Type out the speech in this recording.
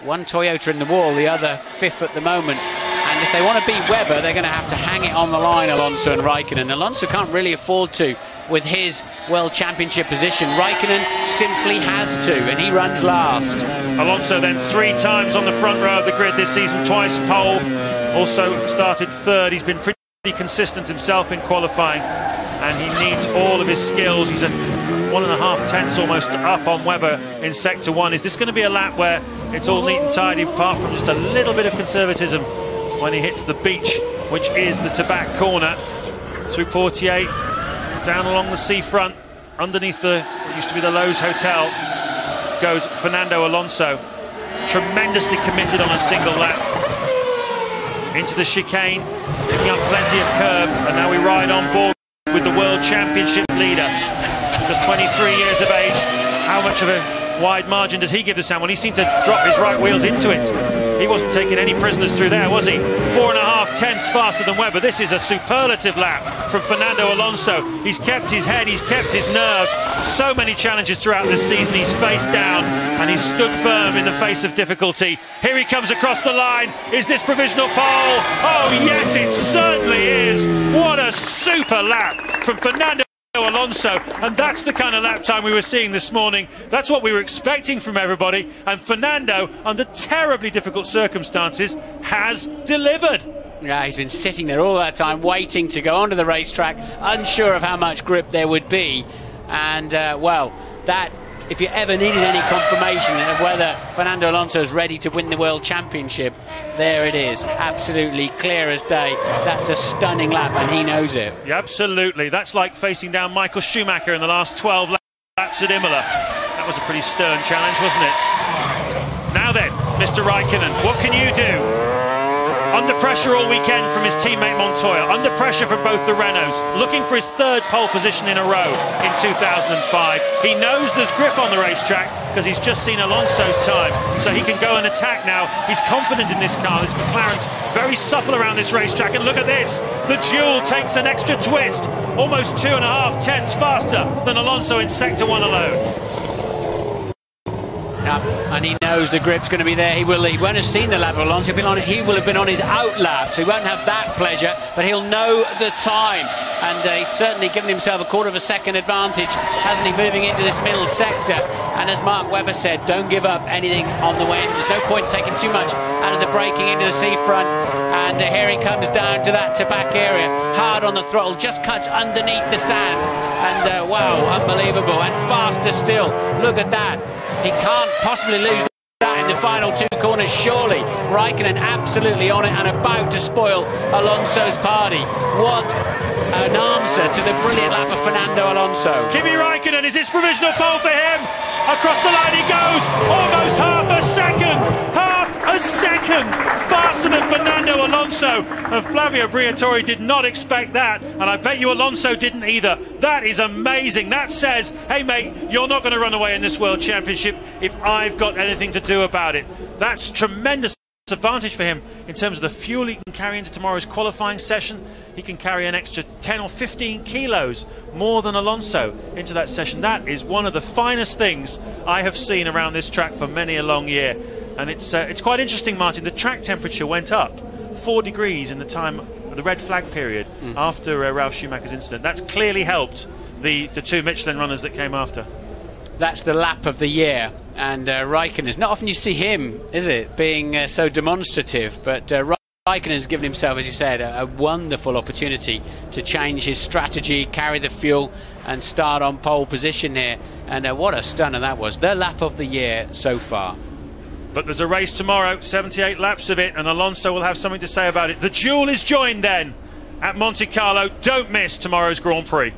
One Toyota in the wall, the other fifth at the moment. And if they want to beat Webber, they're going to have to hang it on the line, Alonso and Raikkonen. Alonso can't really afford to with his World Championship position. Raikkonen simply has to, and he runs last. Alonso then 3 times on the front row of the grid this season, twice pole, also started third. He's been pretty consistent himself in qualifying, and he needs all of his skills. He's a 1.5 tenths almost up on Webber in sector 1. Is this going to be a lap where it's all neat and tidy, apart from just a little bit of conservatism when he hits the beach, which is the Tabac corner, through 48, down along the seafront, underneath what used to be the Lowe's Hotel, goes Fernando Alonso, tremendously committed on a single lap. Into the chicane, picking up plenty of curb, and now we ride on board with the World Championship leader. Just 23 years of age. How much of a wide margin does he give to Samuel? He seemed to drop his right wheels into it. He wasn't taking any prisoners through there, was he? 4.5 tenths faster than Webber. This is a superlative lap from Fernando Alonso. He's kept his head, he's kept his nerve. So many challenges throughout this season. He's faced down and he's stood firm in the face of difficulty. Here he comes across the line. Is this provisional pole? Oh yes, it certainly is. What a super lap from Fernando Alonso, and that's the kind of lap time we were seeing this morning. That's what we were expecting from everybody, and Fernando, under terribly difficult circumstances, has delivered. Yeah, he's been sitting there all that time waiting to go onto the racetrack, unsure of how much grip there would be, and well, that, if you ever needed any confirmation of whether Fernando Alonso is ready to win the World Championship, there it is, absolutely clear as day. That's a stunning lap, and he knows it. Yeah, absolutely. That's like facing down Michael Schumacher in the last 12 laps at Imola. That was a pretty stern challenge, wasn't it? Now then, Mr. Raikkonen, what can you do? Under pressure all weekend from his teammate Montoya, under pressure from both the Renaults, looking for his 3rd pole position in a row in 2005. He knows there's grip on the racetrack because he's just seen Alonso's time, so he can go and attack now. He's confident in this car. This McLaren's very supple around this racetrack, and look at this. The Duel takes an extra twist, almost 2.5 tenths faster than Alonso in sector 1 alone. And he knows the grip's going to be there. He won't have seen the lap of Alonso. He will have been on his out lap, so he won't have that pleasure, but he'll know the time. And he's certainly given himself a 1/4 of a second advantage, hasn't he, moving into this middle sector. And as Mark Webber said, don't give up anything on the way. There's no point taking too much out of the braking into the seafront. And here he comes down to that Tabac area, hard on the throttle, just cuts underneath the sand. And wow, unbelievable, and faster still. Look at that. He can't possibly lose that in the final 2 corners, surely. Raikkonen absolutely on it and about to spoil Alonso's party. What an answer to the brilliant lap of Fernando Alonso. Kimi Raikkonen, is this provisional pole for him? Across the line he goes, almost half a second faster than Fernando Alonso, and Flavio Briatore did not expect that, and I bet you Alonso didn't either. That is amazing. That says, hey mate, you're not going to run away in this World Championship if I've got anything to do about it. That's tremendous advantage for him in terms of the fuel he can carry into tomorrow's qualifying session. He can carry an extra 10 or 15 kilos more than Alonso into that session. That is one of the finest things I have seen around this track for many a long year. And it's quite interesting, Martin. The track temperature went up 4 degrees in the time of the red flag period after Ralf Schumacher's incident. That's clearly helped the 2 Michelin runners that came after. That's the lap of the year, and Raikkonen, it's not often you see him, is it, being so demonstrative, but Raikkonen has given himself, as you said, a wonderful opportunity to change his strategy, carry the fuel and start on pole position here, and what a stunner that was. The lap of the year so far. But there's a race tomorrow, 78 laps of it, and Alonso will have something to say about it. The Duel is joined then at Monte Carlo. Don't miss tomorrow's Grand Prix.